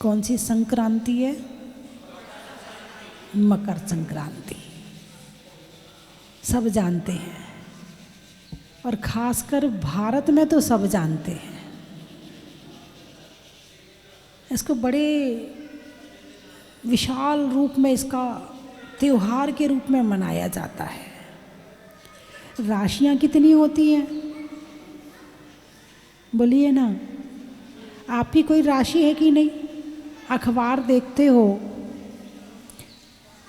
कौन सी संक्रांति है? मकर संक्रांति। सब जानते हैं, और खासकर भारत में तो सब जानते हैं। इसको बड़े विशाल रूप में इसका त्योहार के रूप में मनाया जाता है। राशियां कितनी होती हैं? बोलिए ना, आपकी कोई राशि है कि नहीं? अखबार देखते हो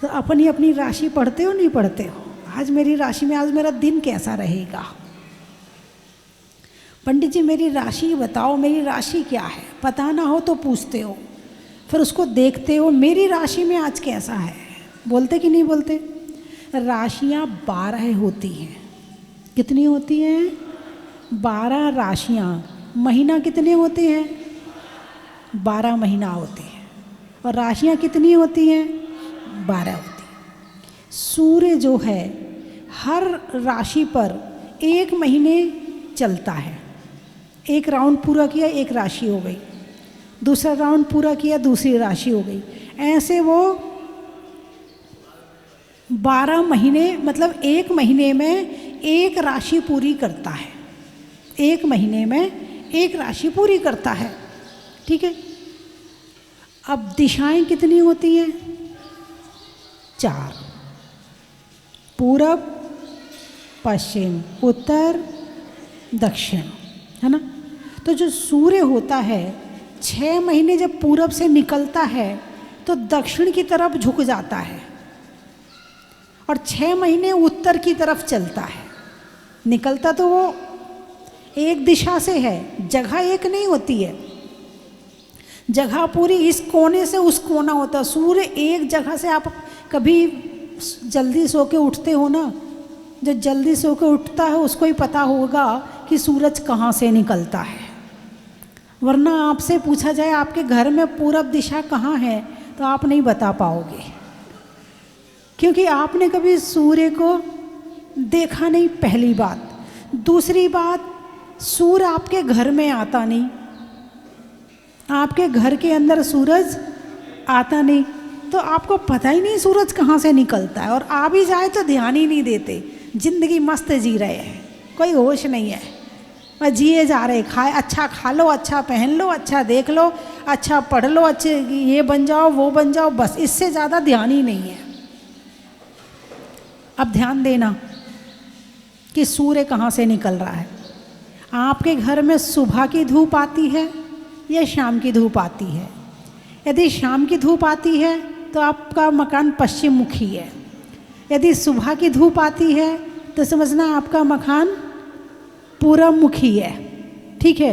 तो अपनी अपनी राशि पढ़ते हो नहीं पढ़ते हो? आज मेरी राशि में आज मेरा दिन कैसा रहेगा? पंडित जी मेरी राशि बताओ, मेरी राशि क्या है? पता ना हो तो पूछते हो, फिर उसको देखते हो मेरी राशि में आज कैसा है। बोलते कि नहीं बोलते? राशियां 12 होती हैं। कितनी होती हैं? 12 राशियां। महीना कितने होते हैं? 12 महीना होते हैं। और राशियां कितनी होती हैं? 12 होती हैं। सूर्य जो है हर राशि पर 1 महीने चलता है। एक राउंड पूरा किया, एक राशि हो गई। दूसरा राउंड पूरा किया, दूसरी राशि हो गई। ऐसे वो 12 महीने, मतलब 1 महीने में 1 राशि पूरी करता है। 1 महीने में 1 राशि पूरी करता है। ठीक है। अब दिशाएं कितनी होती हैं? 4। पूरब, पश्चिम, उत्तर, दक्षिण, है ना? तो जो सूर्य होता है 6 महीने जब पूरब से निकलता है तो दक्षिण की तरफ झुक जाता है, और 6 महीने उत्तर की तरफ चलता है। निकलता तो वो एक दिशा से है, जगह एक नहीं होती है। जगह पूरी इस कोने से उस कोना होता है। सूर्य एक जगह से, आप कभी जल्दी सो के उठते हो ना, जो जल्दी सो के उठता है उसको ही पता होगा कि सूरज कहाँ से निकलता है। वरना आपसे पूछा जाए आपके घर में पूरब दिशा कहाँ है तो आप नहीं बता पाओगे, क्योंकि आपने कभी सूर्य को देखा नहीं, पहली बात। दूसरी बात, सूर्य आपके घर में आता नहीं, आपके घर के अंदर सूरज आता नहीं, तो आपको पता ही नहीं सूरज कहाँ से निकलता है। और आ भी जाए तो ध्यान ही नहीं देते। जिंदगी मस्त जी रहे हैं, कोई होश नहीं है, बस जिए जा रहे। खाए, अच्छा खा लो, अच्छा पहन लो, अच्छा देख लो, अच्छा पढ़ लो, अच्छे ये बन जाओ वो बन जाओ, बस इससे ज़्यादा ध्यान ही नहीं है। अब ध्यान देना कि सूर्य कहाँ से निकल रहा है। आपके घर में सुबह की धूप आती है या शाम की धूप आती है? यदि शाम की धूप आती है तो आपका मकान पश्चिम मुखी है। यदि सुबह की धूप आती है तो समझना आपका मकान पूरब मुखी है। ठीक है।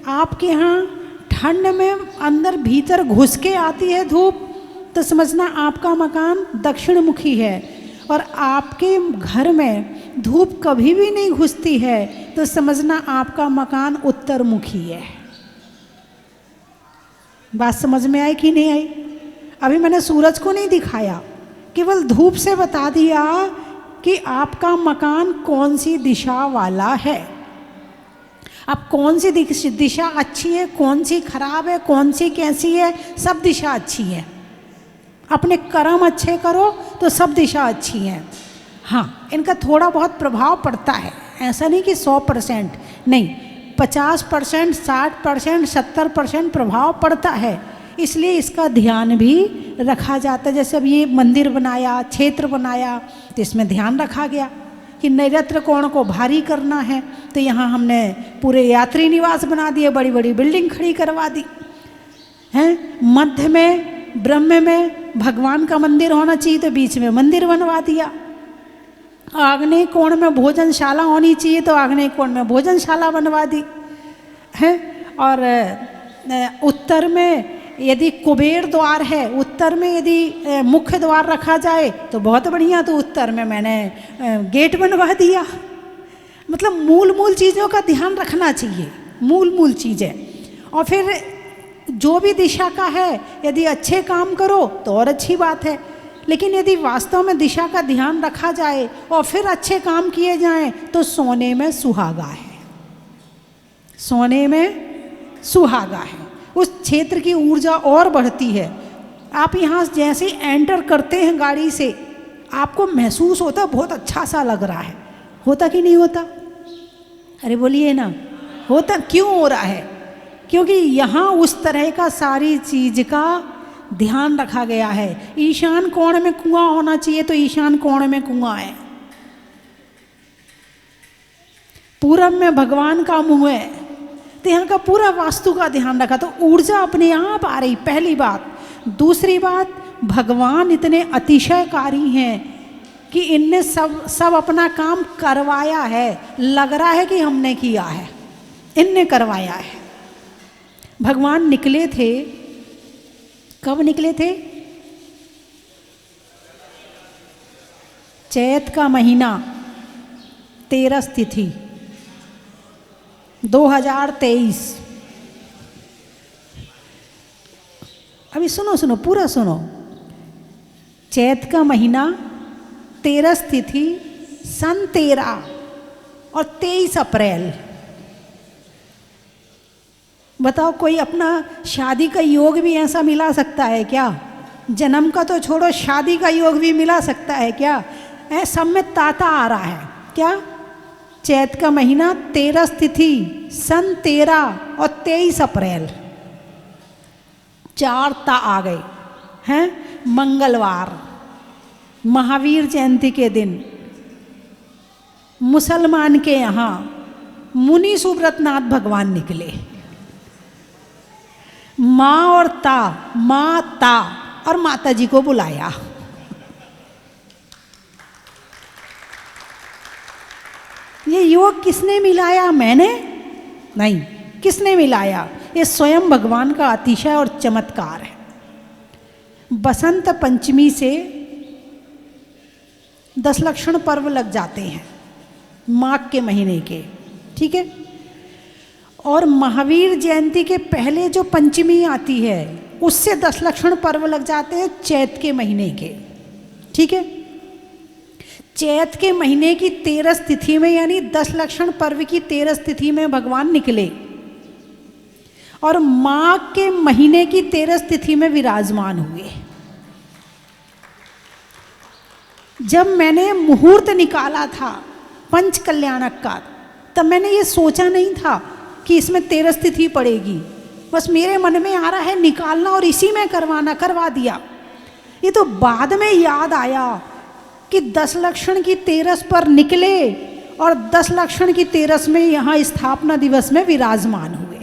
आपके यहाँ ठंड में अंदर भीतर घुस के आती है धूप तो समझना आपका मकान दक्षिण मुखी है। और आपके घर में धूप कभी भी नहीं घुसती है तो समझना आपका मकान उत्तर मुखी है। बात समझ में आई कि नहीं आई? अभी मैंने सूरज को नहीं दिखाया, केवल धूप से बता दिया कि आपका मकान कौन सी दिशा वाला है। अब कौन सी दिशा अच्छी है, कौन सी खराब है, कौन सी कैसी है, सब दिशा अच्छी है। अपने कर्म अच्छे करो तो सब दिशा अच्छी है। हाँ, इनका थोड़ा बहुत प्रभाव पड़ता है, ऐसा नहीं कि 100% नहीं, 50%, 60%, 70% प्रभाव पड़ता है। इसलिए इसका ध्यान भी रखा जाता है। जैसे अब ये मंदिर बनाया, क्षेत्र बनाया, तो इसमें ध्यान रखा गया कि नैऋत्य कोण को भारी करना है, तो यहाँ हमने पूरे यात्री निवास बना दिए, बड़ी बड़ी बिल्डिंग खड़ी करवा दी हैं। मध्य में ब्रह्म में भगवान का मंदिर होना चाहिए तो बीच में मंदिर बनवा दिया। आग्नेय कोण में भोजनशाला होनी चाहिए तो आग्नेय कोण में भोजनशाला बनवा दी है। और उत्तर में यदि कुबेर द्वार है, उत्तर में यदि मुख्य द्वार रखा जाए तो बहुत बढ़िया, तो उत्तर में मैंने गेट बनवा दिया। मतलब मूल मूल चीज़ों का ध्यान रखना चाहिए, मूल मूल चीज़ें। और फिर जो भी दिशा का है यदि अच्छे काम करो तो और अच्छी बात है, लेकिन यदि वास्तव में दिशा का ध्यान रखा जाए और फिर अच्छे काम किए जाएं तो सोने में सुहागा है, सोने में सुहागा है। उस क्षेत्र की ऊर्जा और बढ़ती है। आप यहाँ जैसे एंटर करते हैं गाड़ी से, आपको महसूस होता बहुत अच्छा सा लग रहा है, होता कि नहीं होता? अरे बोलिए ना, होता। क्यों हो रहा है? क्योंकि यहाँ उस तरह का सारी चीज का ध्यान रखा गया है। ईशान कोण में कुआं होना चाहिए तो ईशान कोण में कुआं है। पूरब में भगवान का मुंह है, तो यहाँ का पूरा वास्तु का ध्यान रखा, तो ऊर्जा अपने आप आ रही, पहली बात। दूसरी बात, भगवान इतने अतिशयकारी हैं कि इनने सब अपना काम करवाया है। लग रहा है कि हमने किया है, इनने करवाया है। भगवान निकले थे, कब निकले थे? चैत का महीना, 13 तिथि 2023। अभी सुनो पूरा सुनो। चैत का महीना, 13 तिथि, सन 13 और 23 अप्रैल। बताओ, कोई अपना शादी का योग भी ऐसा मिला सकता है क्या? जन्म का तो छोड़ो, शादी का योग भी मिला सकता है क्या? सब में ताता आ रहा है क्या? चैत का महीना, 13 तिथि, सन 13 और 23 अप्रैल, 4 ता आ गए हैं। मंगलवार, महावीर जयंती के दिन मुसलमान के यहाँ मुनि सुब्रतनाथ भगवान निकले। माँ और ता, माता और माता जी को बुलाया। ये योग किसने मिलाया? मैंने नहीं, किसने मिलाया? ये स्वयं भगवान का अतिशय और चमत्कार है। बसंत पंचमी से 10 लक्षण पर्व लग जाते हैं माघ के महीने के, ठीक है। और महावीर जयंती के पहले जो पंचमी आती है उससे 10 लक्षण पर्व लग जाते हैं चैत के महीने के, ठीक है। चैत के महीने की 13 तिथि में, यानी 10 लक्षण पर्व की 13 तिथि में भगवान निकले और माघ के महीने की 13 तिथि में विराजमान हुए। जब मैंने मुहूर्त निकाला था पंच कल्याणक का, तब मैंने ये सोचा नहीं था कि इसमें 13 तिथि पड़ेगी। बस मेरे मन में आ रहा है निकालना और इसी में करवाना, करवा दिया। ये तो बाद में याद आया कि 10 लक्षण की 13 पर निकले और 10 लक्षण की 13 में यहाँ स्थापना दिवस में विराजमान हुए।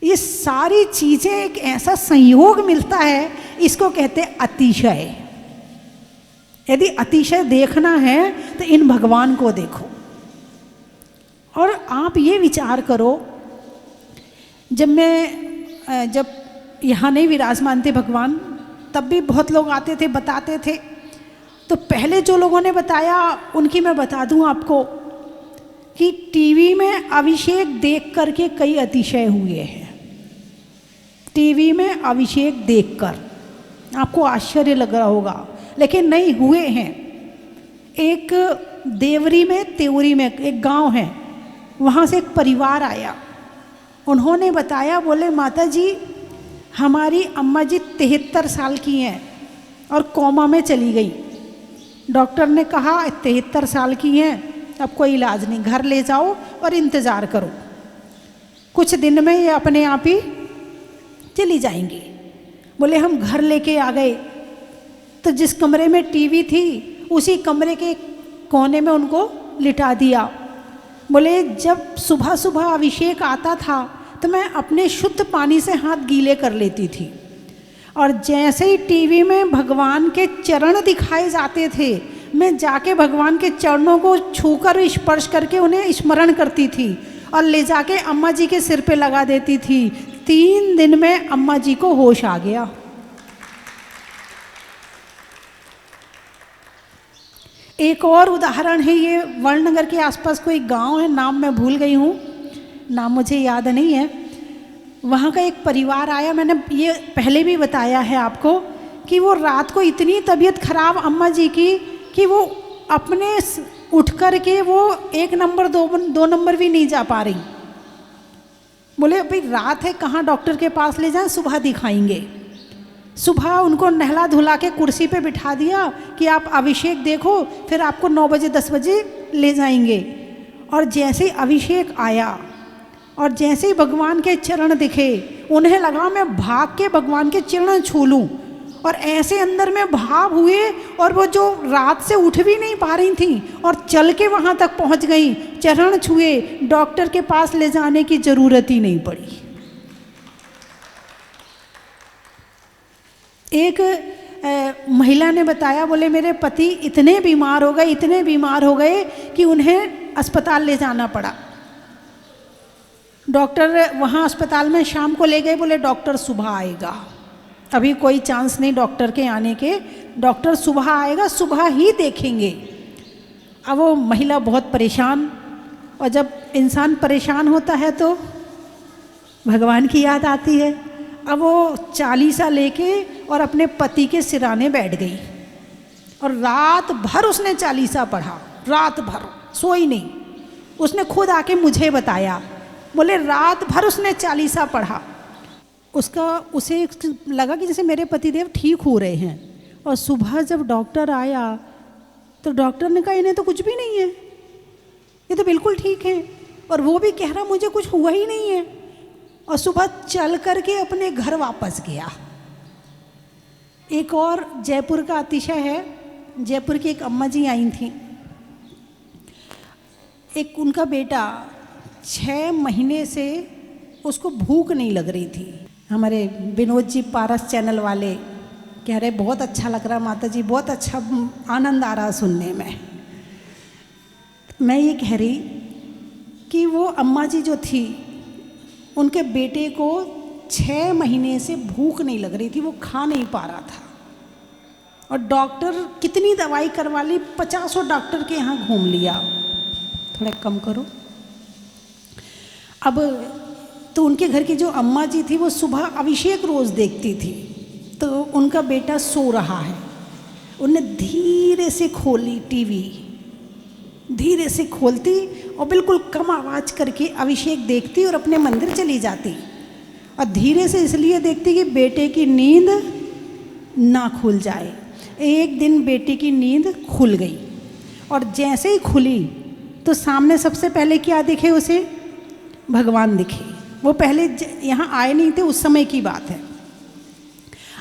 ये सारी चीजें एक ऐसा संयोग मिलता है, इसको कहते हैं अतिशय। यदि अतिशय देखना है तो इन भगवान को देखो। और आप ये विचार करो, जब यहाँ नहीं विराजमान थे भगवान, तब भी बहुत लोग आते थे, बताते थे। तो पहले जो लोगों ने बताया उनकी मैं बता दूं आपको कि टीवी में अभिषेक देख करके कई अतिशय हुए हैं। टीवी में अभिषेक देखकर आपको आश्चर्य लग रहा होगा, लेकिन नहीं, हुए हैं। एक देवरी में, त्योरी में एक गांव है, वहाँ से एक परिवार आया। उन्होंने बताया, बोले माता जी हमारी अम्मा जी 73 साल की हैं और कोमा में चली गई। डॉक्टर ने कहा 73 साल की हैं, अब कोई इलाज नहीं, घर ले जाओ और इंतज़ार करो, कुछ दिन में ये अपने आप ही चली जाएंगी। बोले हम घर लेके आ गए, तो जिस कमरे में टीवी थी उसी कमरे के कोने में उनको लिटा दिया। बोले जब सुबह सुबह अभिषेक आता था तो मैं अपने शुद्ध पानी से हाथ गीले कर लेती थी, और जैसे ही टीवी में भगवान के चरण दिखाए जाते थे, मैं जाके भगवान के चरणों को छूकर स्पर्श करके उन्हें स्मरण करती थी और ले जाके अम्मा जी के सिर पे लगा देती थी। 3 दिन में अम्मा जी को होश आ गया। एक और उदाहरण है, ये वर्णनगर के आसपास कोई गांव है, नाम मैं भूल गई हूँ, नाम मुझे याद नहीं है। वहाँ का एक परिवार आया, मैंने ये पहले भी बताया है आपको कि वो रात को इतनी तबीयत खराब अम्मा जी की कि वो अपने उठ कर के वो 1 नंबर 2 नंबर भी नहीं जा पा रही। बोले भाई रात है, कहाँ डॉक्टर के पास ले जाएं, सुबह दिखाएंगे। सुबह उनको नहला धुला के कुर्सी पे बिठा दिया कि आप अभिषेक देखो, फिर आपको 9 बजे 10 बजे ले जाएंगे। और जैसे ही अभिषेक आया और जैसे ही भगवान के चरण दिखे, उन्हें लगा मैं भाग के भगवान के चरण छू लूँ। और ऐसे अंदर में भाव हुए और वो जो रात से उठ भी नहीं पा रही थी और चल के वहाँ तक पहुँच गई, चरण छुए, डॉक्टर के पास ले जाने की ज़रूरत ही नहीं पड़ी। एक महिला ने बताया, बोले मेरे पति इतने बीमार हो गए कि उन्हें अस्पताल ले जाना पड़ा। डॉक्टर वहाँ अस्पताल में शाम को ले गए, बोले डॉक्टर सुबह आएगा, अभी कोई चांस नहीं डॉक्टर के आने के, डॉक्टर सुबह आएगा, सुबह ही देखेंगे। अब वो महिला बहुत परेशान, और जब इंसान परेशान होता है तो भगवान की याद आती है। अब वो चालीसा लेके और अपने पति के सिराने बैठ गई और रात भर उसने चालीसा पढ़ा, रात भर सोई नहीं। उसने खुद आके मुझे बताया, बोले रात भर उसने चालीसा पढ़ा। उसे लगा कि जैसे मेरे पतिदेव ठीक हो रहे हैं। और सुबह जब डॉक्टर आया तो डॉक्टर ने कहा इन्हें तो कुछ भी नहीं है, ये तो बिल्कुल ठीक है। और वो भी कह रहा मुझे कुछ हुआ ही नहीं है। और सुबह चल कर के अपने घर वापस गया। एक और जयपुर का अतिशय है, जयपुर की एक अम्मा जी आई थी। एक उनका बेटा 6 महीने से उसको भूख नहीं लग रही थी। हमारे विनोद जी पारस चैनल वाले कह रहे बहुत अच्छा लग रहा माता जी, बहुत अच्छा आनंद आ रहा सुनने में। मैं ये कह रही कि वो अम्मा जी जो थी, उनके बेटे को 6 महीने से भूख नहीं लग रही थी, वो खा नहीं पा रहा था। और डॉक्टर कितनी दवाई करवा ली, 50 डॉक्टर के यहाँ घूम लिया। थोड़ा कम करो। अब तो उनके घर की जो अम्मा जी थी वो सुबह अभिषेक रोज़ देखती थी। तो उनका बेटा सो रहा है, उन्हें धीरे से खोली टीवी, धीरे से खोलती और बिल्कुल कम आवाज़ करके अभिषेक देखती और अपने मंदिर चली जाती। और धीरे से इसलिए देखती कि बेटे की नींद ना खुल जाए। एक दिन बेटे की नींद खुल गई और जैसे ही खुली तो सामने सबसे पहले क्या दिखे उसे? भगवान दिखे। वो पहले यहाँ आए नहीं थे, उस समय की बात है।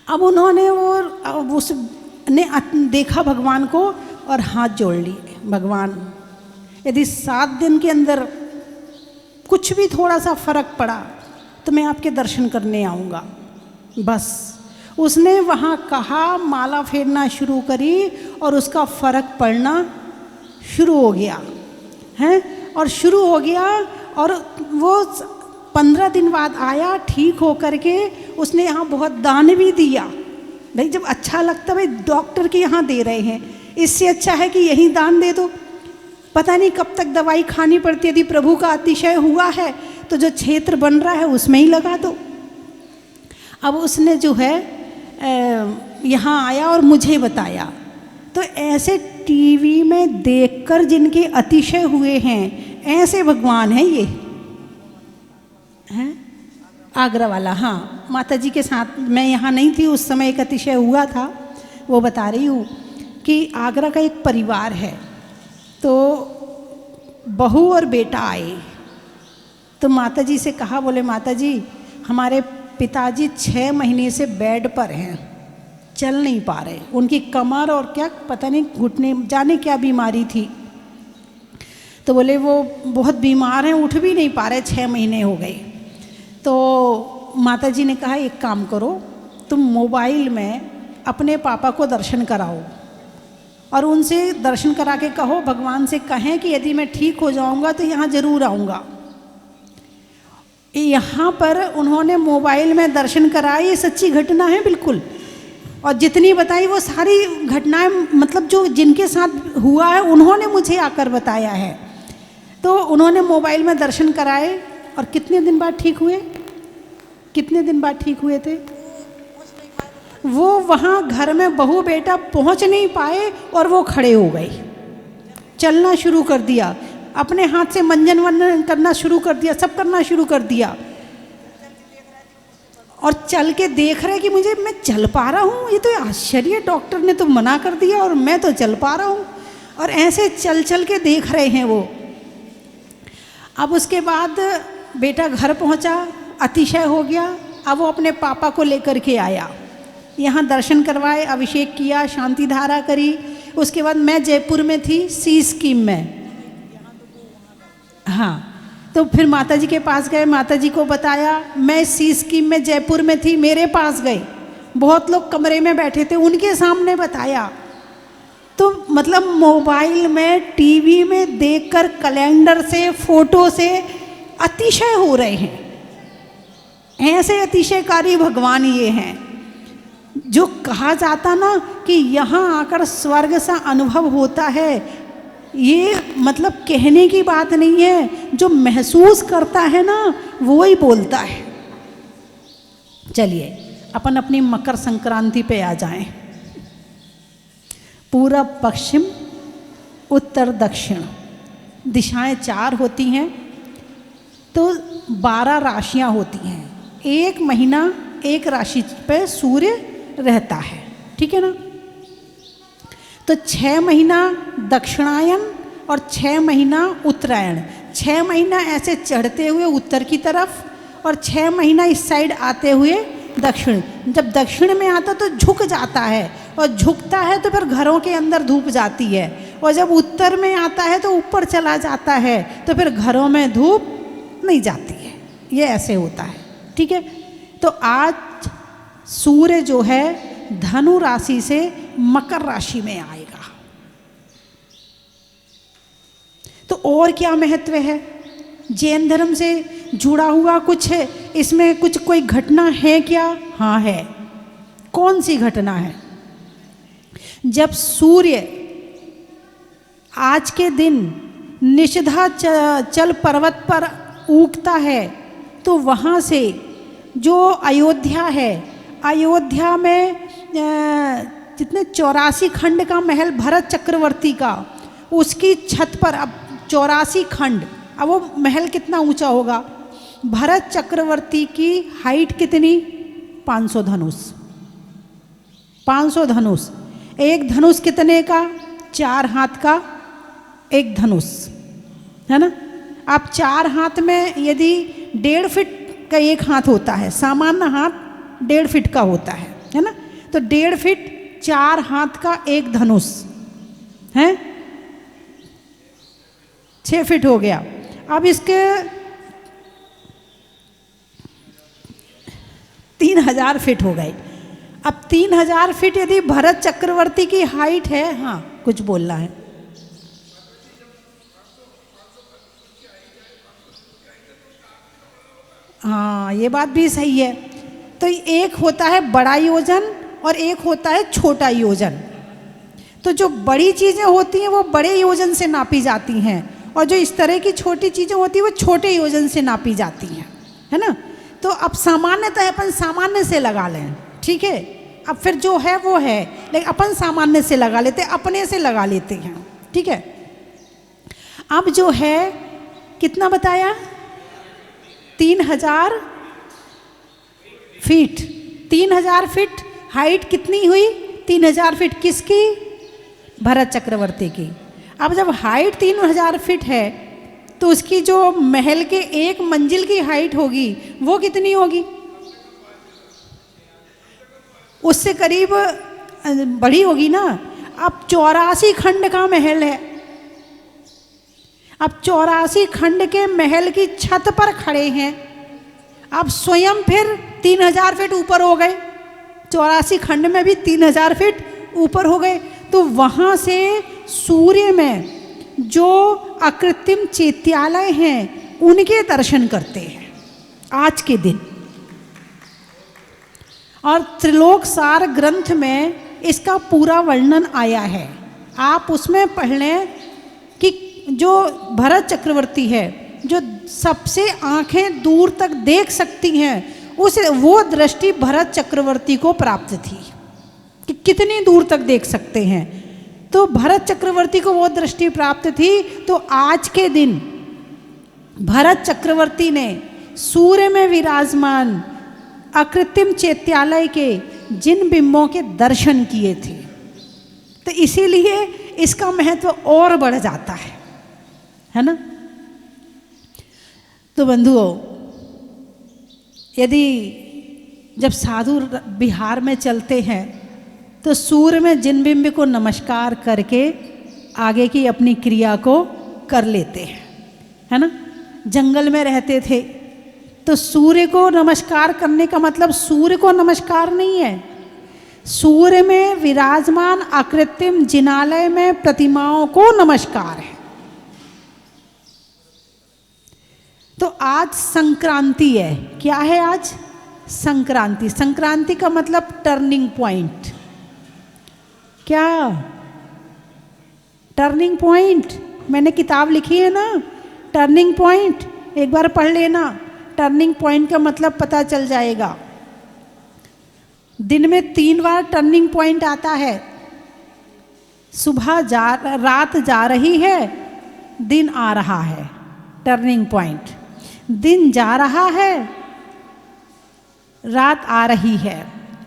अब उन्होंने उसने देखा भगवान को और हाथ जोड़ लिए, भगवान यदि 7 दिन के अंदर कुछ भी थोड़ा सा फर्क पड़ा तो मैं आपके दर्शन करने आऊँगा। बस उसने वहाँ कहा, माला फेरना शुरू करी और उसका फर्क पड़ना शुरू हो गया है। और शुरू हो गया और वो 15 दिन बाद आया ठीक हो करके। उसने यहाँ बहुत दान भी दिया। भाई जब अच्छा लगता, भाई डॉक्टर के यहाँ दे रहे हैं, इससे अच्छा है कि यहीं दान दे दो। पता नहीं कब तक दवाई खानी पड़ती है। यदि प्रभु का अतिशय हुआ है तो जो क्षेत्र बन रहा है उसमें ही लगा दो। अब उसने जो है यहाँ आया और मुझे बताया। तो ऐसे टीवी में देखकर जिनके अतिशय हुए हैं, ऐसे भगवान हैं ये, हैं आगरा वाला। हाँ, माता जी के साथ मैं यहाँ नहीं थी उस समय, एक अतिशय हुआ था, वो बता रही हूँ कि आगरा का एक परिवार है। तो बहू और बेटा आए तो माता जी से कहा, बोले माता जी हमारे पिताजी 6 महीने से बेड पर हैं, चल नहीं पा रहे। उनकी कमर और क्या पता नहीं घुटने जाने क्या बीमारी थी। तो बोले वो बहुत बीमार हैं, उठ भी नहीं पा रहे, 6 महीने हो गए। तो माता जी ने कहा एक काम करो, तुम मोबाइल में अपने पापा को दर्शन कराओ और उनसे दर्शन करा के कहो, भगवान से कहें कि यदि मैं ठीक हो जाऊंगा तो यहाँ ज़रूर आऊँगा। यहाँ पर उन्होंने मोबाइल में दर्शन कराए, ये सच्ची घटना है बिल्कुल। और जितनी बताई वो सारी घटनाएं, मतलब जो जिनके साथ हुआ है उन्होंने मुझे आकर बताया है। तो उन्होंने मोबाइल में दर्शन कराए और कितने दिन बाद ठीक हुए? कितने दिन बाद ठीक हुए थे? वो वहाँ घर में बहू बेटा पहुँच नहीं पाए और वो खड़े हो गए। चलना शुरू कर दिया, अपने हाथ से मंजन वंदन करना शुरू कर दिया, सब करना शुरू कर दिया। और चल के देख रहे कि मैं चल पा रहा हूँ, ये तो आश्चर्य, डॉक्टर ने तो मना कर दिया और मैं तो चल पा रहा हूँ। और ऐसे चल चल के देख रहे हैं वो। अब उसके बाद बेटा घर पहुँचा, अतिशय हो गया। अब वो अपने पापा को लेकर के आया, यहाँ दर्शन करवाए, अभिषेक किया, शांति धारा करी। उसके बाद मैं जयपुर में थी, सी स्कीम में। हाँ, तो फिर माता जी के पास गए, माता जी को बताया, मैं सी स्कीम में जयपुर में थी, मेरे पास गए, बहुत लोग कमरे में बैठे थे, उनके सामने बताया। तो मतलब मोबाइल में, टीवी में देखकर, कैलेंडर से, फोटो से अतिशय हो रहे हैं। ऐसे अतिशयकारी भगवान ये हैं, जो कहा जाता ना कि यहाँ आकर स्वर्ग सा अनुभव होता है, ये मतलब कहने की बात नहीं है, जो महसूस करता है ना वो ही बोलता है। चलिए अपन अपनी मकर संक्रांति पे आ जाएं। पूरब, पश्चिम, उत्तर, दक्षिण दिशाएं 4 होती हैं, तो 12 राशियां होती हैं। एक महीना एक राशि पे सूर्य रहता है, ठीक है ना। तो 6 महीना दक्षिणायन और 6 महीना उत्तरायण। 6 महीना ऐसे चढ़ते हुए उत्तर की तरफ और 6 महीना इस साइड आते हुए दक्षिण। जब दक्षिण में आता तो झुक जाता है, और झुकता है तो फिर घरों के अंदर धूप जाती है, और जब उत्तर में आता है तो ऊपर चला जाता है, तो फिर घरों में धूप नहीं जाती है। ये ऐसे होता है, ठीक है। तो आज सूर्य जो है धनु राशि से मकर राशि में आएगा। तो और क्या महत्व है, जैन धर्म से जुड़ा हुआ कुछ है इसमें, कुछ कोई घटना है क्या? हाँ है। कौन सी घटना है? जब सूर्य आज के दिन निषधा चल पर्वत पर उगता है, तो वहाँ से जो अयोध्या है, अयोध्या में जितने 84 खंड का महल भरत चक्रवर्ती का, उसकी छत पर अब 84 खंड, अब वो महल कितना ऊंचा होगा? भरत चक्रवर्ती की हाइट कितनी? 500 धनुष। 500 धनुष। एक धनुष कितने का? 4 हाथ का एक धनुष, है ना। आप 4 हाथ में यदि 1.5 फीट का एक हाथ होता है, सामान्य हाथ 1.5 फीट का होता है ना। तो 1.5 फीट 4 हाथ का एक धनुष है, 6 फीट हो गया। अब इसके 3000 फीट हो गए। अब 3000 फीट यदि भरत चक्रवर्ती की हाइट है, हाँ कुछ बोलना है। हाँ ये बात भी सही है। तो एक होता है बड़ा योजन और एक होता है छोटा योजन। तो जो बड़ी चीज़ें होती हैं वो बड़े योजन से नापी जाती हैं, और जो इस तरह की छोटी चीज़ें होती हैं वो छोटे योजन से नापी जाती हैं, है ना। तो अब सामान्यतः अपन सामान्य से लगा लें, ठीक है। अब फिर जो है वो है, लेकिन अपन सामान्य से लगा लेते, अपने से लगा लेते हैं, ठीक है। अब जो है कितना बताया? 3000 फीट। 3000 फीट हाइट कितनी हुई? 3000 फीट किसकी? भरत चक्रवर्ती की। अब जब हाइट 3000 फीट है, तो उसकी जो महल के एक मंजिल की हाइट होगी वो कितनी होगी? उससे करीब बड़ी होगी ना। अब 84 खंड का महल है। अब 84 खंड के महल की छत पर खड़े हैं, अब स्वयं फिर 3000 फीट ऊपर हो गए। 84 खंड में भी 3000 फीट ऊपर हो गए। तो वहाँ से सूर्य में जो अकृत्रिम चैत्यालय हैं उनके दर्शन करते हैं आज के दिन। और त्रिलोक सार ग्रंथ में इसका पूरा वर्णन आया है। आप उसमें पढ़ लें कि जो भरत चक्रवर्ती है, जो सबसे आंखें दूर तक देख सकती हैं, वो दृष्टि भरत चक्रवर्ती को प्राप्त थी कि कितनी दूर तक देख सकते हैं। तो भरत चक्रवर्ती को वो दृष्टि प्राप्त थी, तो आज के दिन भरत चक्रवर्ती ने सूर्य में विराजमान अकृत्रिम चैत्यालय के जिन बिंबों के दर्शन किए थे, तो इसीलिए इसका महत्व और बढ़ जाता है ना। तो बंधुओं, यदि जब साधु बिहार में चलते हैं तो सूर्य में जिन बिंब को नमस्कार करके आगे की अपनी क्रिया को कर लेते हैं, है ना। जंगल में रहते थे तो सूर्य को नमस्कार करने का मतलब सूर्य को नमस्कार नहीं है, सूर्य में विराजमान अकृत्रिम जिनालय में प्रतिमाओं को नमस्कार है। तो आज संक्रांति है, क्या है आज? संक्रांति। संक्रांति का मतलब टर्निंग पॉइंट। क्या टर्निंग पॉइंट? मैंने किताब लिखी है ना, टर्निंग पॉइंट, एक बार पढ़ लेना। टर्निंग पॉइंट का मतलब पता चल जाएगा। दिन में 3 बार टर्निंग पॉइंट आता है। रात जा रही है, दिन आ रहा है, टर्निंग पॉइंट। दिन जा रहा है, रात आ रही है,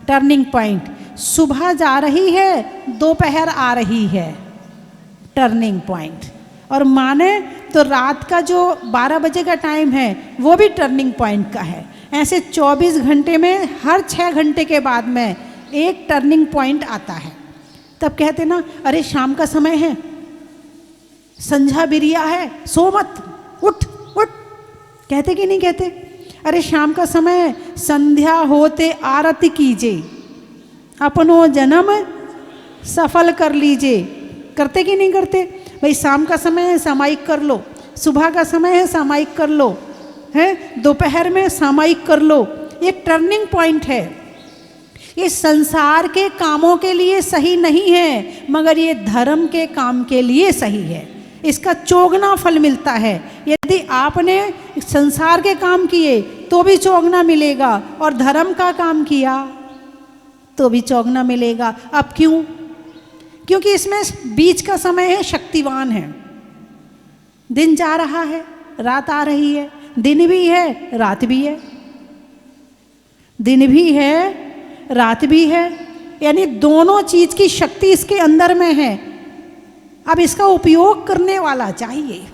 टर्निंग पॉइंट। सुबह जा रही है, दोपहर आ रही है, टर्निंग पॉइंट। और माने तो रात का जो 12 बजे का टाइम है वो भी टर्निंग पॉइंट का है। ऐसे 24 घंटे में हर 6 घंटे के बाद में एक टर्निंग पॉइंट आता है। तब कहते ना, अरे शाम का समय है, संझा बिरिया है, सो मत, उठ उठ, कहते कि नहीं कहते? अरे शाम का समय है, संध्या होते आरती कीजिए, अपनो जन्म सफल कर लीजिए, करते कि नहीं करते? भाई शाम का समय है, सामायिक कर लो, सुबह का समय है, सामायिक कर लो, है दोपहर में सामायिक कर लो। ये टर्निंग पॉइंट है। ये संसार के कामों के लिए सही नहीं है, मगर ये धर्म के काम के लिए सही है। इसका चौगुना फल मिलता है। यदि आपने संसार के काम किए तो भी चौगुना मिलेगा, और धर्म का काम किया तो भी चौगुना मिलेगा। अब क्यों? क्योंकि इसमें बीच का समय है, शक्तिवान है। दिन जा रहा है, रात आ रही है, दिन भी है, रात भी है, दिन भी है, रात भी है, यानी दोनों चीज की शक्ति इसके अंदर में है। अब इसका उपयोग करने वाला चाहिए,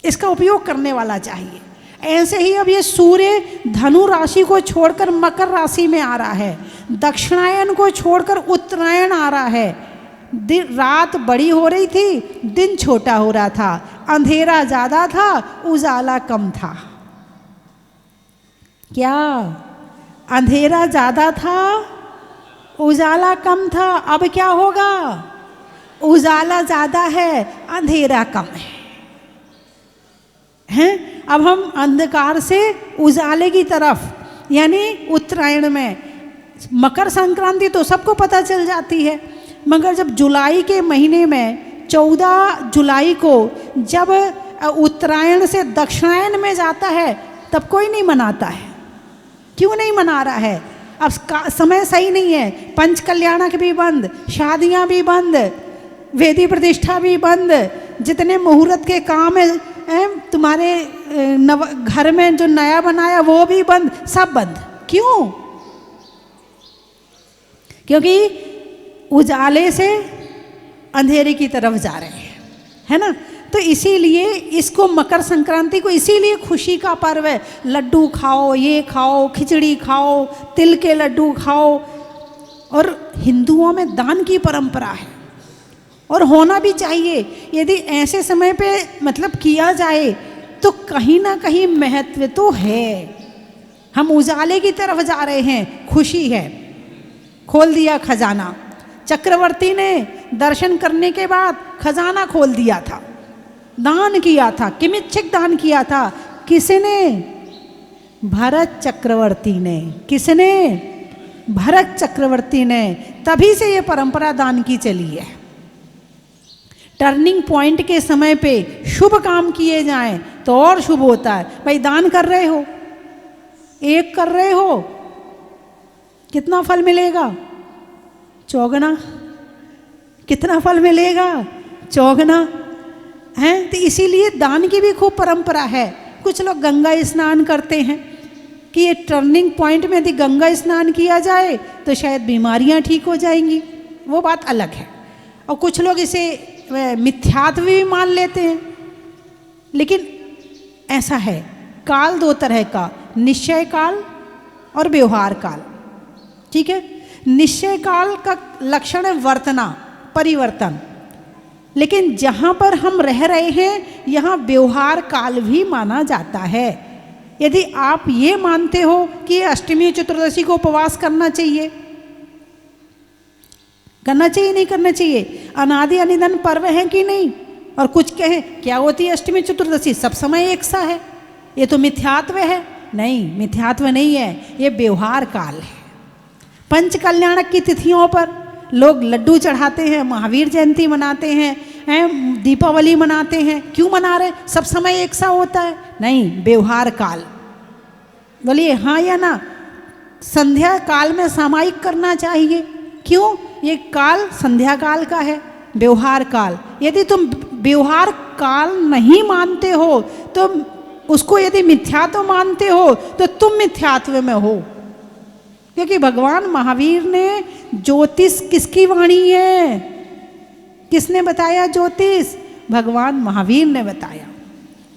इसका उपयोग करने वाला चाहिए। ऐसे ही अब ये सूर्य धनु राशि को छोड़कर मकर राशि में आ रहा है, दक्षिणायन को छोड़कर उत्तरायण आ रहा है। रात बड़ी हो रही थी, दिन छोटा हो रहा था, अंधेरा ज्यादा था, उजाला कम था। क्या? अंधेरा ज्यादा था, उजाला कम था। अब क्या होगा? उजाला ज्यादा है, अंधेरा कम है। अब हम अंधकार से उजाले की तरफ, यानी उत्तरायण में। मकर संक्रांति तो सबको पता चल जाती है, मगर जब जुलाई के महीने में 14 जुलाई को जब उत्तरायण से दक्षिणायन में जाता है, तब कोई नहीं मनाता है। क्यों नहीं मना रहा है? अब समय सही नहीं है, पंच कल्याणक भी बंद, शादियां भी बंद, वेदी प्रतिष्ठा भी बंद, जितने मुहूर्त के काम है तुम्हारे घर में जो नया बनाया वो भी बंद, सब बंद। क्यों? क्योंकि उजाले से अंधेरे की तरफ जा रहे हैं, है ना। तो इसीलिए इसको मकर संक्रांति को इसीलिए खुशी का पर्व है। लड्डू खाओ, ये खाओ, खिचड़ी खाओ, तिल के लड्डू खाओ। और हिंदुओं में दान की परंपरा है और होना भी चाहिए। यदि ऐसे समय पे मतलब किया जाए तो कहीं ना कहीं महत्व तो है। हम उजाले की तरफ जा रहे हैं, खुशी है। खोल दिया खजाना, चक्रवर्ती ने दर्शन करने के बाद खजाना खोल दिया था, दान किया था, किमिच्छिक दान किया था। किसने? भरत चक्रवर्ती ने। किसने? भरत चक्रवर्ती ने। तभी से ये परंपरा दान की चली है। टर्निंग पॉइंट के समय पे शुभ काम किए जाएं तो और शुभ होता है। भाई दान कर रहे हो, एक कर रहे हो, कितना फल मिलेगा? चौगुना। कितना फल मिलेगा? चौगुना है। तो इसीलिए दान की भी खूब परंपरा है। कुछ लोग गंगा स्नान करते हैं कि ये टर्निंग पॉइंट में यदि गंगा स्नान किया जाए तो शायद बीमारियां ठीक हो जाएंगी, वो बात अलग है। और कुछ लोग इसे मिथ्यात्व भी मान लेते हैं। लेकिन ऐसा है, काल दो तरह का, निश्चय काल और व्यवहार काल। ठीक है, निश्चय काल का लक्षण है वर्तना, परिवर्तन। लेकिन जहाँ पर हम रह रहे हैं यहाँ व्यवहार काल भी माना जाता है। यदि आप ये मानते हो कि अष्टमी चतुर्दशी को उपवास करना चाहिए, नहीं करना चाहिए, अनादि अनिधन पर्व है कि नहीं, और कुछ कहें क्या होती है अष्टमी चतुर्दशी, सब समय एक सा है, ये तो मिथ्यात्व है। नहीं, मिथ्यात्व नहीं है, ये व्यवहार काल है। पंच कल्याणक की तिथियों पर लोग लड्डू चढ़ाते हैं, महावीर जयंती मनाते हैं, दीपावली मनाते हैं। क्यों मना रहे? सब समय एक सा होता है? नहीं, व्यवहार काल। बोलिए हाँ या ना? संध्या काल में सामायिक करना चाहिए। क्यों? ये काल संध्या काल का है, व्यवहार काल। यदि तुम व्यवहार काल नहीं मानते हो तो उसको यदि मिथ्यात्व मानते हो तो तुम मिथ्यात्व में हो। क्योंकि भगवान महावीर ने ज्योतिष किसकी वाणी है? किसने बताया ज्योतिष? भगवान महावीर ने बताया।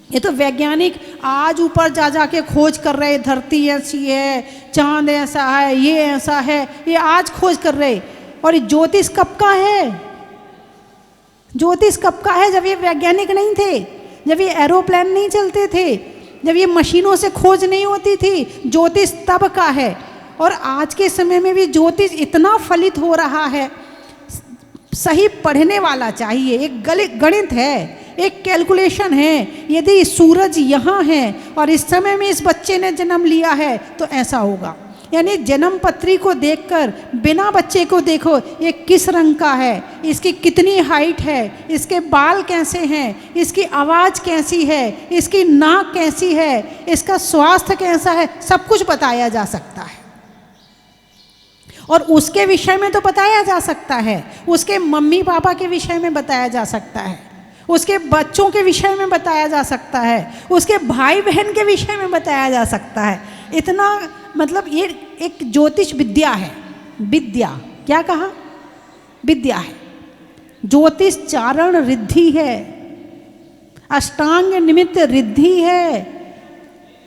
ये तो वैज्ञानिक आज ऊपर जा जाके खोज कर रहे, धरती ऐसी है, चांद ऐसा है, ये ऐसा है, ये आज खोज कर रहे। और ज्योतिष कब का है? ज्योतिष कब का है? जब ये वैज्ञानिक नहीं थे, जब ये एरोप्लेन नहीं चलते थे, जब ये मशीनों से खोज नहीं होती थी, ज्योतिष तब का है। और आज के समय में भी ज्योतिष इतना फलित हो रहा है। सही पढ़ने वाला चाहिए, एक गणित है, एक कैलकुलेशन है। यदि सूरज यहाँ है और इस समय में इस बच्चे ने जन्म लिया है तो ऐसा होगा। यानी जन्म पत्री को देखकर बिना बच्चे को देखो ये किस रंग का है, इसकी कितनी हाइट है, इसके बाल कैसे हैं, इसकी आवाज़ कैसी है, इसकी नाक कैसी है, इसका स्वास्थ्य कैसा है, सब कुछ बताया जा सकता है। और उसके विषय में तो बताया जा सकता है, उसके मम्मी पापा के विषय में बताया जा सकता है, उसके बच्चों के विषय में बताया जा सकता है, उसके भाई बहन के विषय में बताया जा सकता है। इतना मतलब ये एक ज्योतिष विद्या है। विद्या क्या कहा? विद्या है। ज्योतिष चारण रिद्धि है, अष्टांग निमित्त रिद्धि है।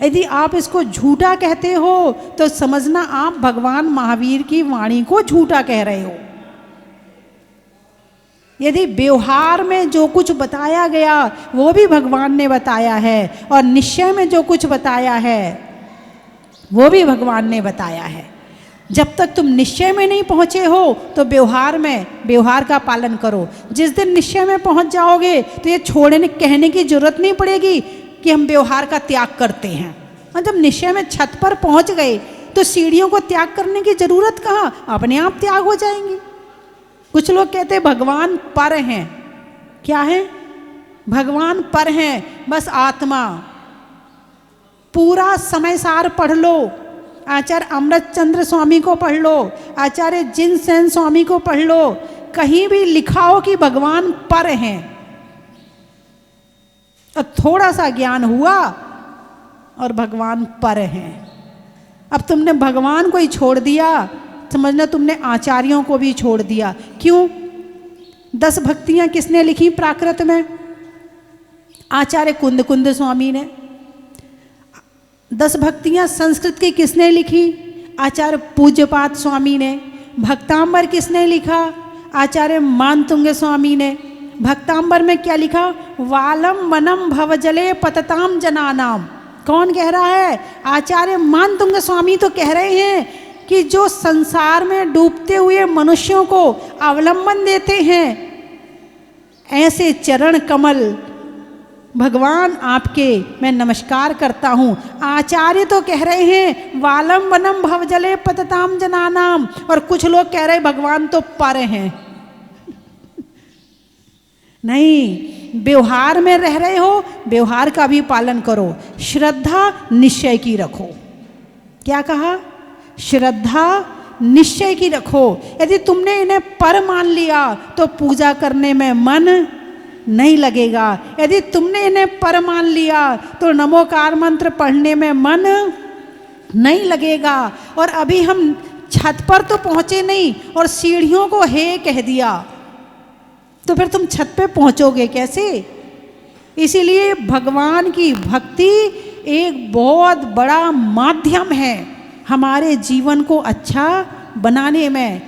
यदि आप इसको झूठा कहते हो तो समझना आप भगवान महावीर की वाणी को झूठा कह रहे हो। यदि व्यवहार में जो कुछ बताया गया वो भी भगवान ने बताया है, और निश्चय में जो कुछ बताया है वो भी भगवान ने बताया है। जब तक तुम निश्चय में नहीं पहुँचे हो तो व्यवहार का पालन करो। जिस दिन निश्चय में पहुँच जाओगे तो ये छोड़ने कहने की जरूरत नहीं पड़ेगी कि हम व्यवहार का त्याग करते हैं। और जब निश्चय में छत पर पहुँच गए तो सीढ़ियों को त्याग करने की जरूरत कहाँ, अपने आप त्याग हो जाएंगी। कुछ लोग कहते हैं भगवान पर हैं। क्या है? भगवान पर हैं, बस आत्मा। पूरा समय सार पढ़ लो, आचार्य अमृतचंद्र स्वामी को पढ़ लो, आचार्य जिनसेन स्वामी को पढ़ लो, कहीं भी लिखा हो कि भगवान पर हैं। अब थोड़ा सा ज्ञान हुआ और भगवान पर हैं। अब तुमने भगवान को ही छोड़ दिया, समझना तुमने आचार्यों को भी छोड़ दिया। क्यों? 10 भक्तियां किसने लिखी प्राकृत में? आचार्य कुंद स्वामी ने। 10 भक्तियां संस्कृत की किसने लिखी? आचार्य पूज्यपाद स्वामी ने। भक्तांबर किसने लिखा? आचार्य मानतुंग स्वामी ने। भक्तांबर में क्या लिखा? वालम वनम भवजले पतताम जनानाम। कौन कह रहा है? आचार्य मानतुंग स्वामी तो कह रहे हैं कि जो संसार में डूबते हुए मनुष्यों को अवलंबन देते हैं, ऐसे चरण कमल भगवान आपके मैं नमस्कार करता हूँ। आचार्य तो कह रहे हैं वालम वनम भवजले पतताम जनानाम, और कुछ लोग कह रहे भगवान तो पर हैं। नहीं, व्यवहार में रह रहे हो, व्यवहार का भी पालन करो। श्रद्धा निश्चय की रखो। क्या कहा? श्रद्धा निश्चय की रखो। यदि तुमने इन्हें पर मान लिया तो पूजा करने में मन नहीं लगेगा। यदि तुमने इन्हें पर मान लिया तो नमोकार मंत्र पढ़ने में मन नहीं लगेगा। और अभी हम छत पर तो पहुंचे नहीं और सीढ़ियों को हे कह दिया, तो फिर तुम छत पे पहुंचोगे कैसे? इसीलिए भगवान की भक्ति एक बहुत बड़ा माध्यम है हमारे जीवन को अच्छा बनाने में।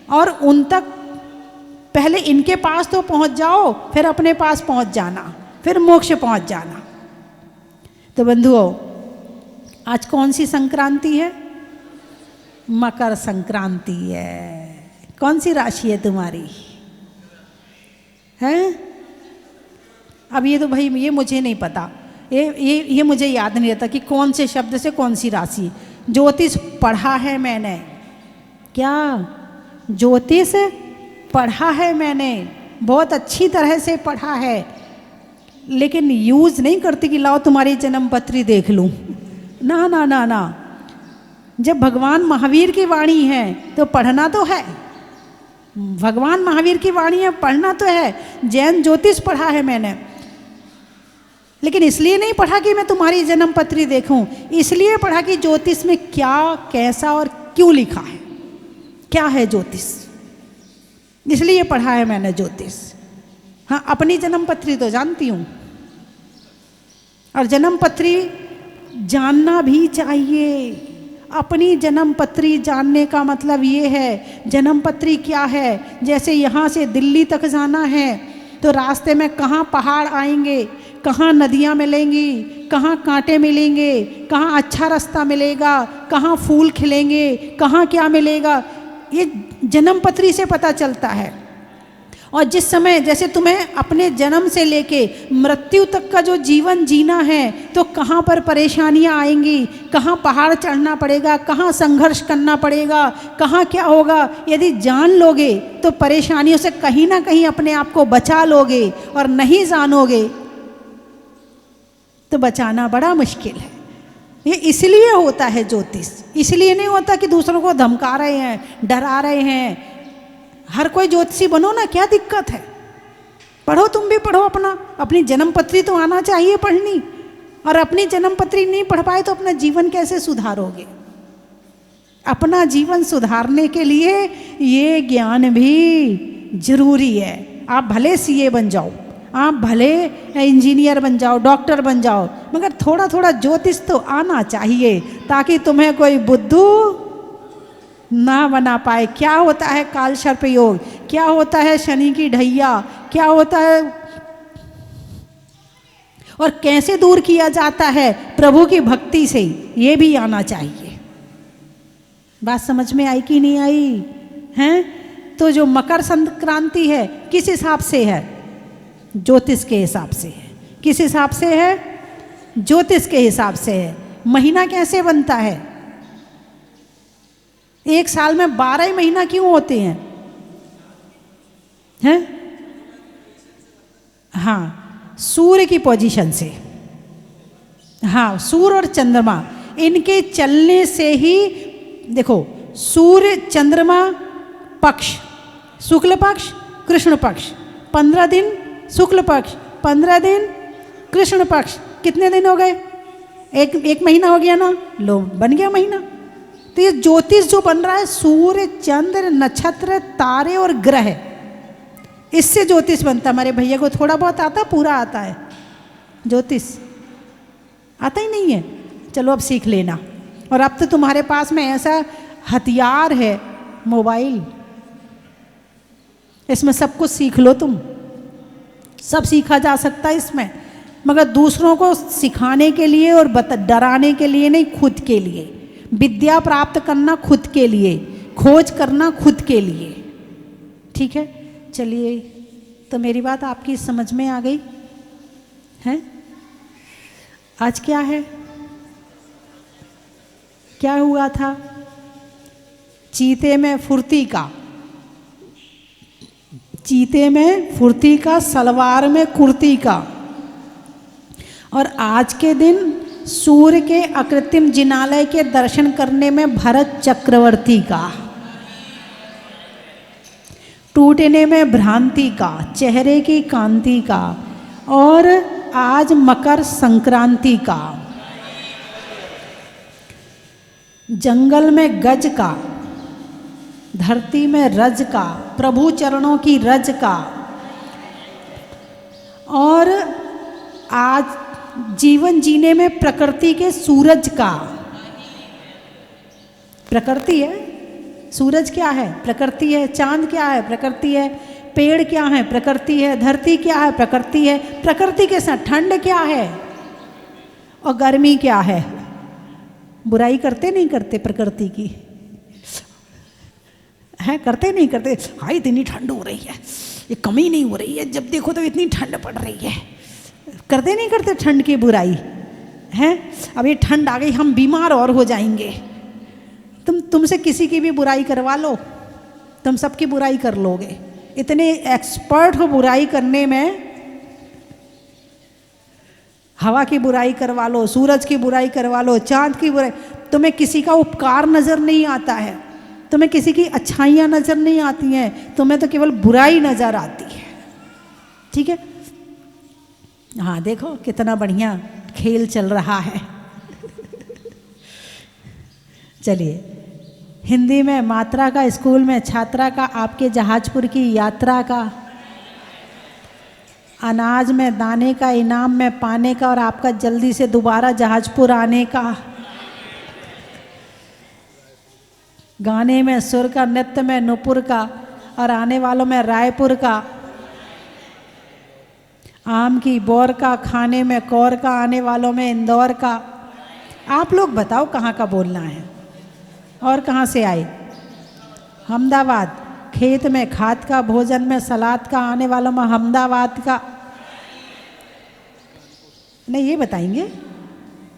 और उन तक पहले इनके पास तो पहुंच जाओ, फिर अपने पास पहुंच जाना, फिर मोक्ष पहुंच जाना। तो बंधुओं, आज कौन सी संक्रांति है? मकर संक्रांति है। कौन सी राशि है तुम्हारी? हैं? अब ये तो भाई ये मुझे नहीं पता, ये मुझे याद नहीं रहता कि कौन से शब्द से कौन सी राशि। ज्योतिष पढ़ा है मैंने, क्या ज्योतिष पढ़ा है मैंने, बहुत अच्छी तरह से पढ़ा है, लेकिन यूज़ नहीं करती कि लाओ तुम्हारी जन्म पत्री देख लूँ। ना ना ना ना, जब भगवान महावीर की वाणी है तो पढ़ना तो है, भगवान महावीर की वाणी है, पढ़ना तो है। जैन ज्योतिष पढ़ा है मैंने, लेकिन इसलिए नहीं पढ़ा कि मैं तुम्हारी जन्म पत्री देखूं, इसलिए पढ़ा कि ज्योतिष में क्या, कैसा और क्यों लिखा है, क्या है ज्योतिष, इसलिए पढ़ा है मैंने ज्योतिष। हाँ, अपनी जन्म पत्री तो जानती हूँ, और जन्म पत्री जानना भी चाहिए। अपनी जन्म पत्री जानने का मतलब ये है, जन्म पत्री क्या है। जैसे यहाँ से दिल्ली तक जाना है तो रास्ते में कहाँ पहाड़ आएंगे, कहाँ नदियाँ मिलेंगी, कहाँ कांटे मिलेंगे, कहाँ अच्छा रास्ता मिलेगा, कहाँ फूल खिलेंगे, कहाँ क्या मिलेगा, ये जन्म पत्री से पता चलता है। और जिस समय जैसे तुम्हें अपने जन्म से लेके मृत्यु तक का जो जीवन जीना है, तो कहाँ पर परेशानियाँ आएंगी, कहाँ पहाड़ चढ़ना पड़ेगा, कहाँ संघर्ष करना पड़ेगा, कहाँ क्या होगा, यदि जान लोगे तो परेशानियों से कहीं ना कहीं अपने आप को बचा लोगे, और नहीं जानोगे तो बचाना बड़ा मुश्किल है। ये इसलिए होता है ज्योतिष, इसलिए नहीं होता कि दूसरों को धमका रहे हैं, डरा रहे हैं। हर कोई ज्योतिषी बनो ना, क्या दिक्कत है? पढ़ो, तुम भी पढ़ो, अपनी जन्म पत्री तो आना चाहिए पढ़नी। और अपनी जन्म पत्री नहीं पढ़ पाए तो अपना जीवन कैसे सुधारोगे? अपना जीवन सुधारने के लिए ये ज्ञान भी जरूरी है। आप भले सीए बन जाओ, आप भले इंजीनियर बन जाओ, डॉक्टर बन जाओ, मगर थोड़ा थोड़ा ज्योतिष तो आना चाहिए, ताकि तुम्हें कोई बुद्धू ना बना पाए। क्या होता है काल सर्प योग, क्या होता है शनि की ढैया, क्या होता है और कैसे दूर किया जाता है प्रभु की भक्ति से, ये भी आना चाहिए। बात समझ में आई कि नहीं आई? हैं? तो जो मकर संक्रांति है किस हिसाब से है? ज्योतिष के हिसाब से है। किस हिसाब से है? ज्योतिष के हिसाब से है। महीना कैसे बनता है? एक साल में 12 महीना क्यों होते हैं? हैं? हाँ, सूर्य की पोजीशन से। हाँ, सूर्य और चंद्रमा इनके चलने से ही, देखो सूर्य चंद्रमा पक्ष, शुक्ल पक्ष कृष्ण पक्ष, 15 दिन शुक्ल पक्ष, 15 दिन कृष्ण पक्ष, कितने दिन हो गए? एक महीना हो गया ना, लो बन गया महीना। तो ये ज्योतिष जो बन रहा है, सूर्य चंद्र नक्षत्र तारे और ग्रह, इससे ज्योतिष बनता है। हमारे भैया को थोड़ा बहुत आता, पूरा आता है ज्योतिष? आता ही नहीं है। चलो अब सीख लेना। और अब तो तुम्हारे पास में ऐसा हथियार है मोबाइल, इसमें सब कुछ सीख लो तुम, सब सीखा जा सकता है इसमें, मगर दूसरों को सिखाने के लिए और डराने के लिए नहीं, खुद के लिए। विद्या प्राप्त करना खुद के लिए, खोज करना खुद के लिए। ठीक है, चलिए, तो मेरी बात आपकी समझ में आ गई है? आज क्या है, क्या हुआ था? चीते में फुर्ती का, चीते में फुर्ती का, सलवार में कुर्ती का। और आज के दिन सूर्य के अकृत्रिम जिनालय के दर्शन करने में भरत चक्रवर्ती का। टूटने में भ्रांति का, चेहरे की कांति का, और आज मकर संक्रांति का। जंगल में गज का, धरती में रज का, प्रभु चरणों की रज का, और आज जीवन जीने में प्रकृति के सूरज का। प्रकृति है, सूरज क्या है? प्रकृति है। चांद क्या है? प्रकृति है। पेड़ क्या है? प्रकृति है। धरती क्या है? प्रकृति है। प्रकृति के साथ ठंड क्या है और गर्मी क्या है? बुराई करते नहीं करते प्रकृति की? है, करते नहीं करते? हाय इतनी ठंड हो रही है, ये कमी नहीं हो रही है, जब देखो तो इतनी ठंड पड़ रही है। करते नहीं करते ठंड की बुराई? है, अब ये ठंड आ गई, हम बीमार और हो जाएंगे। तुमसे किसी की भी बुराई करवा लो, तुम सबकी बुराई कर लोगे। इतने एक्सपर्ट हो बुराई करने में। हवा की बुराई करवा लो, सूरज की बुराई करवा लो, चांद की बुराई, तुम्हें किसी का उपकार नजर नहीं आता है, तुम्हें किसी की अच्छाइयाँ नजर नहीं आती हैं, तुम्हें तो केवल बुराई नजर आती है। ठीक है, हाँ देखो कितना बढ़िया खेल चल रहा है। चलिए, हिंदी में मात्रा का, स्कूल में छात्रा का, आपके जहाजपुर की यात्रा का, अनाज में दाने का, इनाम में पाने का, और आपका जल्दी से दोबारा जहाजपुर आने का। गाने में सुर का, नृत्य में नुपुर का, और आने वालों में रायपुर का। आम की बोर का, खाने में कौर का, आने वालों में इंदौर का। आप लोग बताओ कहाँ का बोलना है और कहाँ से आए? अहमदाबाद। खेत में खाद का, भोजन में सलाद का, आने वालों में अहमदाबाद का। नहीं, ये बताएंगे।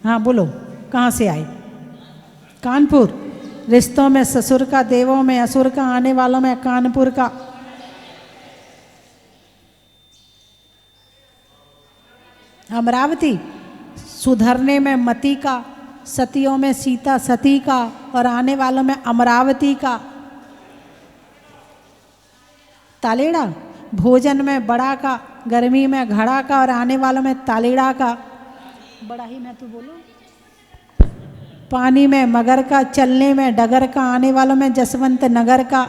हाँ बोलो, कहाँ से आए? कानपुर। रिश्तों में ससुर का, देवों में असुर का, आने वालों में कानपुर का। अमरावती। सुधरने में मती का, सतियों में सीता सती का, और आने वालों में अमरावती का। तालेड़ा। भोजन में बड़ा का, गर्मी में घड़ा का, और आने वालों में तालेड़ा का। बड़ा ही मैं तो बोलूं। पानी में मगर का, चलने में डगर का, आने वालों में जसवंत नगर का।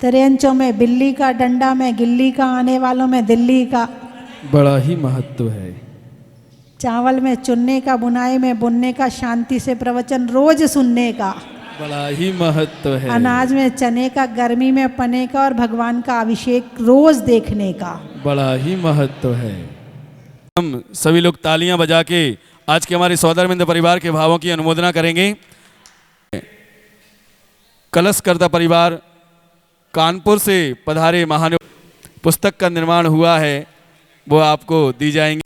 त्रियंचों में बिल्ली का, डंडा में गिल्ली का, आने वालों में दिल्ली का। बड़ा ही महत्व है। चावल में चुनने का, बुनाई में बुनने का, शांति से प्रवचन रोज सुनने का। बड़ा ही महत्व है। अनाज में चने का, गर्मी में पने का, और भगवान का अभिषेक रोज देखने का। बड़ा ही महत्व है। हम सभी लोग तालियां बजा के आज के हमारे सौदरमिंद परिवार के भावों की अनुमोदना करेंगे। कलशकर्ता परिवार कानपुर से पधारे महानुभाव, पुस्तक का निर्माण हुआ है, वो आपको दी जाएंगी।